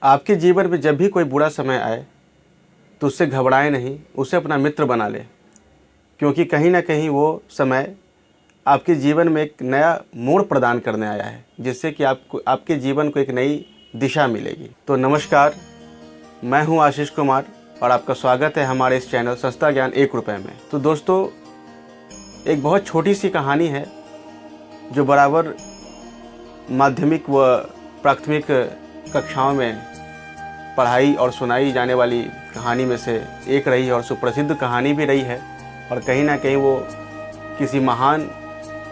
आपके जीवन में जब भी कोई बुरा समय आए तो उससे घबराएं नहीं, उसे अपना मित्र बना लें, क्योंकि कहीं ना कहीं वो समय आपके जीवन में एक नया मोड़ प्रदान करने आया है, जिससे कि आपके जीवन को एक नई दिशा मिलेगी। तो नमस्कार, मैं हूं आशीष कुमार और आपका स्वागत है हमारे इस चैनल सस्ता ज्ञान 1 रुपये में। तो दोस्तों, एक बहुत छोटी सी कहानी है जो बराबर माध्यमिक व प्राथमिक कक्षाओं में पढ़ाई और सुनाई जाने वाली कहानी में से एक रही है और सुप्रसिद्ध कहानी भी रही है, और कहीं ना कहीं वो किसी महान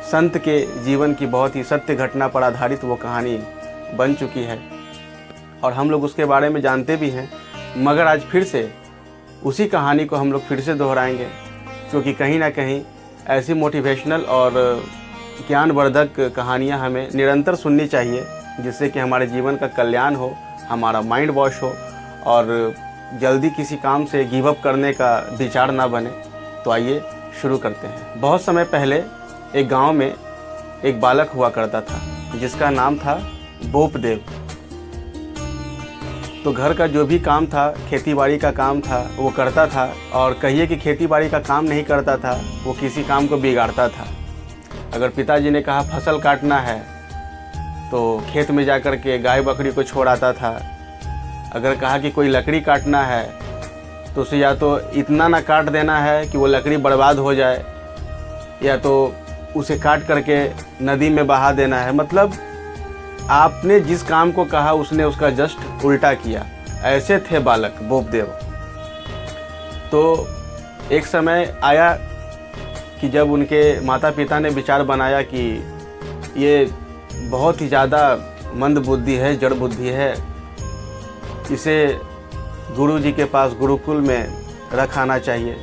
संत के जीवन की बहुत ही सत्य घटना पर आधारित वो कहानी बन चुकी है और हम लोग उसके बारे में जानते भी हैं। मगर आज फिर से उसी कहानी को हम लोग फिर से दोहराएंगे, क्योंकि कहीं ना कहीं ऐसी मोटिवेशनल और ज्ञानवर्धक कहानियाँ हमें निरंतर सुननी चाहिए, जिससे कि हमारे जीवन का कल्याण हो, हमारा माइंड वॉश हो और जल्दी किसी काम से गिव अप करने का विचार ना बने। तो आइए शुरू करते हैं। बहुत समय पहले एक गांव में एक बालक हुआ करता था जिसका नाम था बोपदेव। तो घर का जो भी काम था, खेती बाड़ी का काम था, वो करता था, और कहिए कि खेती बाड़ी का काम नहीं करता था, वो किसी काम को बिगाड़ता था। अगर पिताजी ने कहा फसल काटना है तो खेत में जाकर के गाय बकरी को छोड़ आता था। अगर कहा कि कोई लकड़ी काटना है तो उसे या तो इतना ना काट देना है कि वो लकड़ी बर्बाद हो जाए, या तो उसे काट करके नदी में बहा देना है। मतलब आपने जिस काम को कहा उसने उसका जस्ट उल्टा किया। ऐसे थे बालक बोपदेव। तो एक समय आया कि जब उनके माता पिता ने विचार बनाया कि ये बहुत ही ज़्यादा मंद बुद्धि है, जड़ बुद्धि है, इसे गुरुजी के पास गुरुकुल में रखाना चाहिए।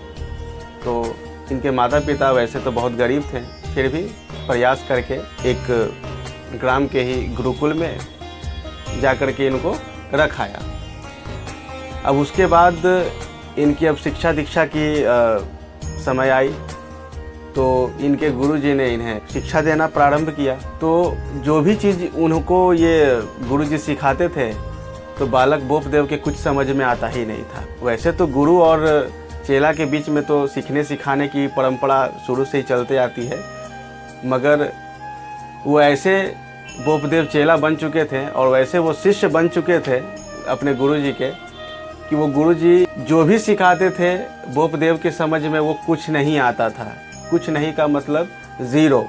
तो इनके माता पिता वैसे तो बहुत गरीब थे, फिर भी प्रयास करके एक ग्राम के ही गुरुकुल में जाकर के इनको रखाया। अब उसके बाद इनकी अब शिक्षा दीक्षा की समय आई, तो इनके गुरुजी ने इन्हें शिक्षा देना प्रारंभ किया। तो जो भी चीज़ उनको ये गुरुजी सिखाते थे तो बालक बोपदेव के कुछ समझ में आता ही नहीं था। वैसे तो गुरु और चेला के बीच में तो सीखने सिखाने की परंपरा शुरू से ही चलते आती है, मगर वो ऐसे बोपदेव चेला बन चुके थे और वैसे वो शिष्य बन चुके थे अपने गुरुजी के, कि वो गुरुजी जो भी सिखाते थे बोपदेव के समझ में वो कुछ नहीं आता था। कुछ नहीं का मतलब ज़ीरो,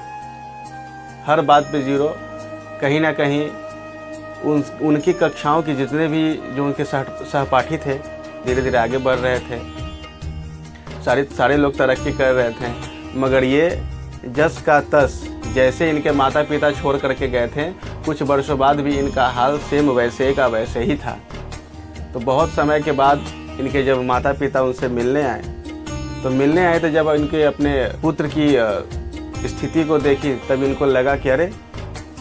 हर बात पे ज़ीरो। कहीं ना कहीं उनकी कक्षाओं के जितने भी जो उनके सहपाठी थे धीरे धीरे आगे बढ़ रहे थे, सारे लोग तरक्की कर रहे थे, मगर ये जस का तस जैसे इनके माता पिता छोड़ करके गए थे, कुछ वर्षों बाद भी इनका हाल सेम वैसे का वैसे ही था। तो बहुत समय के बाद इनके जब माता पिता उनसे मिलने आए तो जब इनके अपने पुत्र की स्थिति को देखी, तब इनको लगा कि अरे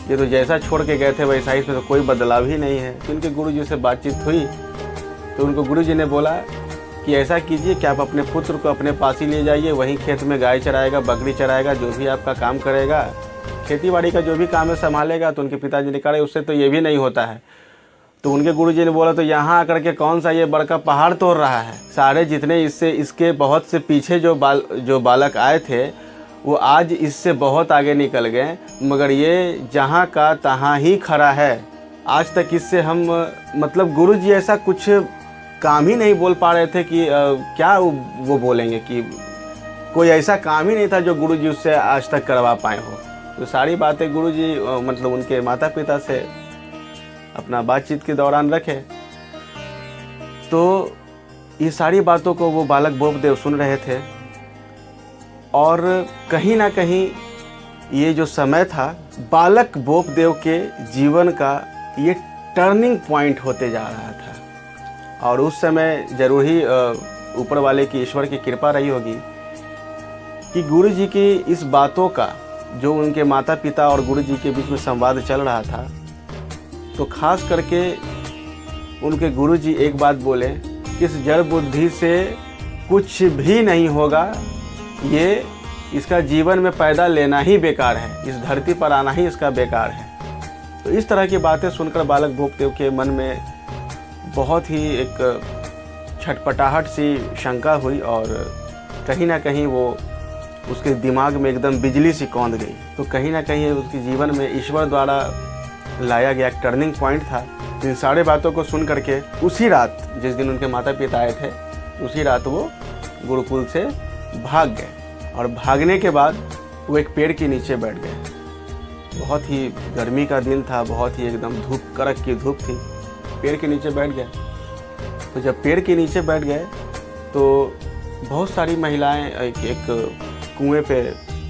ये तो जैसा छोड़ के गए थे वैसा ही, इसमें तो कोई बदलाव ही नहीं है। तो इनके गुरुजी से बातचीत हुई तो उनको गुरुजी ने बोला कि ऐसा कीजिए कि आप अपने पुत्र को अपने पास ही ले जाइए, वहीं खेत में गाय चराएगा, बकरी चराएगा, जो भी आपका काम करेगा, खेती बाड़ी का जो भी काम है संभालेगा। तो उनके पिताजी ने कहा उससे तो ये भी नहीं होता है। तो उनके गुरुजी ने बोला तो यहाँ आकर के कौन सा ये बड़का पहाड़ तोड़ रहा है? सारे जितने इसके बहुत से पीछे जो बालक आए थे वो आज इससे बहुत आगे निकल गए, मगर ये जहाँ का तहाँ ही खड़ा है। आज तक इससे हम मतलब गुरुजी ऐसा कुछ काम ही नहीं बोल पा रहे थे कि क्या वो बोलेंगे, कि कोई ऐसा काम ही नहीं था जो गुरुजी उससे आज तक करवा पाए हो। तो सारी बातें गुरुजी मतलब उनके माता पिता से अपना बातचीत के दौरान रखे। तो ये सारी बातों को वो बालक बोपदेव सुन रहे थे, और कहीं ना कहीं ये जो समय था बालक बोपदेव के जीवन का ये टर्निंग पॉइंट होते जा रहा था। और उस समय जरूर ही ऊपर वाले की, ईश्वर की कृपा रही होगी कि गुरुजी की इस बातों का जो उनके माता पिता और गुरुजी के बीच में संवाद चल रहा था, तो खास करके उनके गुरुजी एक बात बोले कि इस जड़ बुद्धि से कुछ भी नहीं होगा, ये इसका जीवन में पैदा लेना ही बेकार है, इस धरती पर आना ही इसका बेकार है। तो इस तरह की बातें सुनकर बालक बोपदेव के मन में बहुत ही एक छटपटाहट सी शंका हुई और कहीं ना कहीं वो उसके दिमाग में एकदम बिजली सी कौंध गई। तो कहीं ना कहीं उसके जीवन में ईश्वर द्वारा लाया गया एक टर्निंग पॉइंट था। इन सारे बातों को सुन करके उसी रात जिस दिन उनके माता पिता आए थे, उसी रात वो गुरुकुल से भाग गए। और भागने के बाद वो एक पेड़ के नीचे बैठ गए। बहुत ही गर्मी का दिन था, बहुत ही एकदम धूप, कड़क की धूप थी। पेड़ के नीचे बैठ गए। तो जब पेड़ के नीचे बैठ गए तो बहुत सारी महिलाएं एक कुएं पे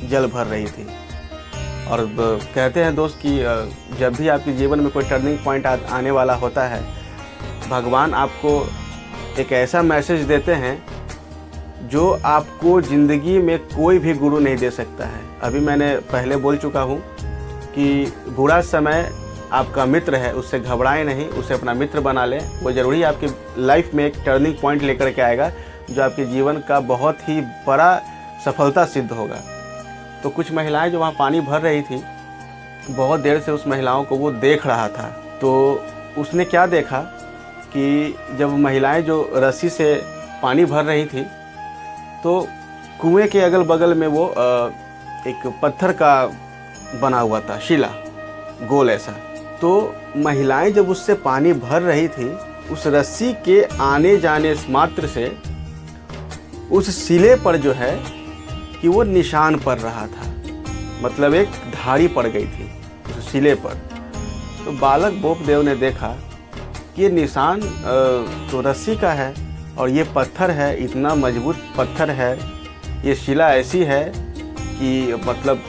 जल भर रही थी। और कहते हैं दोस्त कि जब भी आपके जीवन में कोई टर्निंग पॉइंट आने वाला होता है, भगवान आपको एक ऐसा मैसेज देते हैं जो आपको ज़िंदगी में कोई भी गुरु नहीं दे सकता है। अभी मैंने पहले बोल चुका हूँ कि बुरा समय आपका मित्र है, उससे घबराएं नहीं, उसे अपना मित्र बना लें। वो ज़रूरी आपकी लाइफ में एक टर्निंग पॉइंट लेकर के आएगा जो आपके जीवन का बहुत ही बड़ा सफलता सिद्ध होगा। तो कुछ महिलाएं जो वहाँ पानी भर रही थी, बहुत देर से उस महिलाओं को वो देख रहा था। तो उसने क्या देखा कि जब महिलाएं जो रस्सी से पानी भर रही थी तो कुएं के अगल बगल में वो एक पत्थर का बना हुआ था, शिला गोल ऐसा। तो महिलाएं जब उससे पानी भर रही थी, उस रस्सी के आने जाने मात्र से उस शिले पर जो है कि वो निशान पड़ रहा था, मतलब एक धारी पड़ गई थी उस शिले पर। तो बालक बोपदेव ने देखा कि ये निशान तो रस्सी का है और ये पत्थर है, इतना मजबूत पत्थर है, ये शिला ऐसी है कि मतलब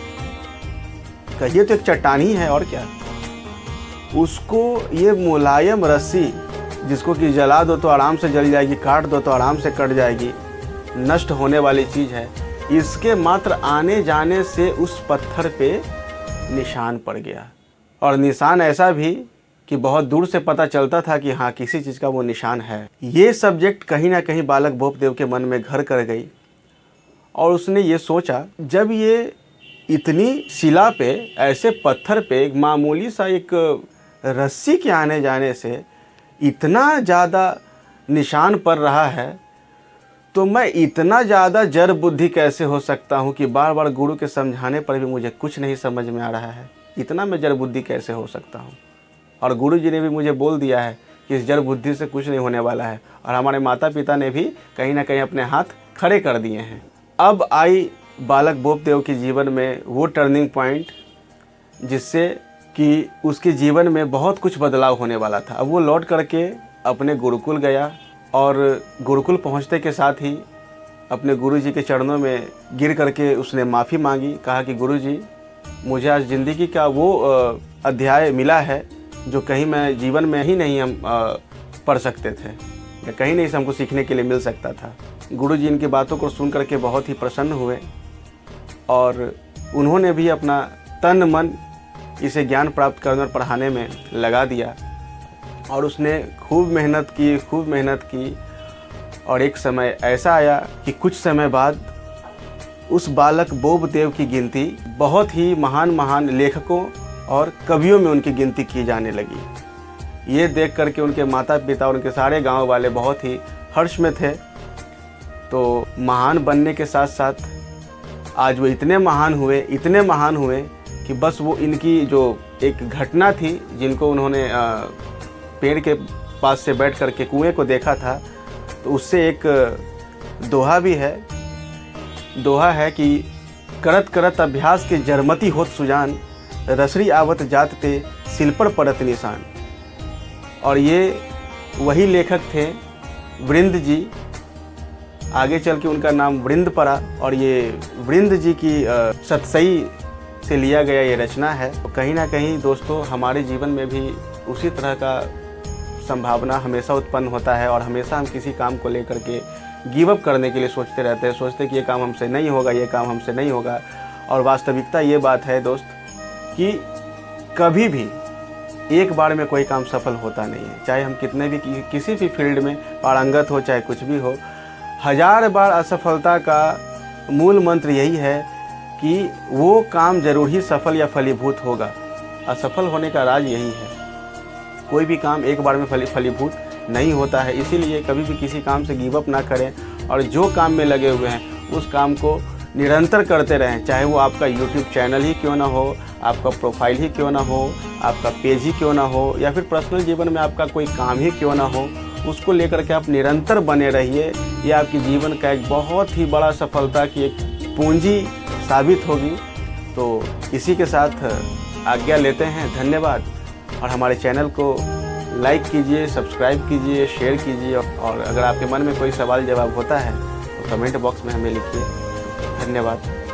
कहिए तो एक चट्टान ही है और क्या। उसको ये मुलायम रस्सी जिसको कि जला दो तो आराम से जल जाएगी, काट दो तो आराम से कट जाएगी, नष्ट होने वाली चीज़ है, इसके मात्र आने जाने से उस पत्थर पे निशान पड़ गया। और निशान ऐसा भी कि बहुत दूर से पता चलता था कि हाँ किसी चीज़ का वो निशान है। ये सब्जेक्ट कहीं ना कहीं बालक बोपदेव के मन में घर कर गई और उसने ये सोचा, जब ये इतनी शिला पे, ऐसे पत्थर पे एक मामूली सा एक रस्सी के आने जाने से इतना ज़्यादा निशान पड़ रहा है, तो मैं इतना ज़्यादा जड़ बुद्धि कैसे हो सकता हूँ कि बार बार गुरु के समझाने पर भी मुझे कुछ नहीं समझ में आ रहा है। इतना मैं जड़ बुद्धि कैसे हो सकता हूँ। और गुरु जी ने भी मुझे बोल दिया है कि इस जड़ बुद्धि से कुछ नहीं होने वाला है। और हमारे माता पिता ने भी कहीं ना कहीं अपने हाथ खड़े कर दिए हैं। अब आई बालक बोपदेव के जीवन में वो टर्निंग पॉइंट जिससे कि उसके जीवन में बहुत कुछ बदलाव होने वाला था। अब वो लौट करके अपने गुरुकुल गया और गुरुकुल पहुंचते के साथ ही अपने गुरुजी के चरणों में गिर करके उसने माफ़ी मांगी। कहा कि गुरुजी, मुझे आज ज़िंदगी का वो अध्याय मिला है जो कहीं मैं जीवन में ही नहीं हम पढ़ सकते थे, या कहीं नहीं से हमको सीखने के लिए मिल सकता था। गुरुजी इनकी बातों को सुन करके बहुत ही प्रसन्न हुए और उन्होंने भी अपना तन मन इसे ज्ञान प्राप्त करने और पढ़ाने में लगा दिया। और उसने खूब मेहनत की और एक समय ऐसा आया कि कुछ समय बाद उस बालक बोपदेव की गिनती बहुत ही महान महान लेखकों और कवियों में उनकी गिनती की जाने लगी। ये देख करके उनके माता पिता और उनके सारे गांव वाले बहुत ही हर्ष में थे। तो महान बनने के साथ साथ आज वो इतने महान हुए कि बस वो इनकी जो एक घटना थी, जिनको उन्होंने पेड़ के पास से बैठ करके कुएं को देखा था, तो उससे एक दोहा भी है। दोहा है कि करत करत अभ्यास के जरमती होत सुजान, रसरी आवत जात ते सिल पर पड़त निशान। और ये वही लेखक थे वृंद जी। आगे चल के उनका नाम वृंद पड़ा और ये वृंद जी की सतसई से लिया गया ये रचना है। तो कहीं ना कहीं दोस्तों हमारे जीवन में भी उसी तरह का संभावना हमेशा उत्पन्न होता है और हमेशा हम किसी काम को लेकर के गिव अप करने के लिए सोचते रहते हैं, सोचते कि ये काम हमसे नहीं होगा, ये काम हमसे नहीं होगा। और वास्तविकता ये बात है दोस्त कि कभी भी एक बार में कोई काम सफल होता नहीं है। चाहे हम कितने भी किसी भी फील्ड में पारंगत हो, चाहे कुछ भी हो, 1000 बार असफलता का मूल मंत्र यही है कि वो काम जरूर ही सफल या फलीभूत होगा। असफल होने का राज यही है। कोई भी काम एक बार में फलीभूत नहीं होता है। इसीलिए कभी भी किसी काम से गिव अप ना करें और जो काम में लगे हुए हैं उस काम को निरंतर करते रहें। चाहे वो आपका यूट्यूब चैनल ही क्यों ना हो, आपका प्रोफाइल ही क्यों ना हो, आपका पेज ही क्यों ना हो, या फिर पर्सनल जीवन में आपका कोई काम ही क्यों ना हो, उसको लेकर के आप निरंतर बने रहिए। ये आपके जीवन का एक बहुत ही बड़ा सफलता की एक पूंजी साबित होगी। तो इसी के साथ आज्ञा लेते हैं। धन्यवाद। और हमारे चैनल को लाइक कीजिए, सब्सक्राइब कीजिए, शेयर कीजिए, और अगर आपके मन में कोई सवाल जवाब होता है तो कमेंट बॉक्स में हमें लिखिए। धन्यवाद।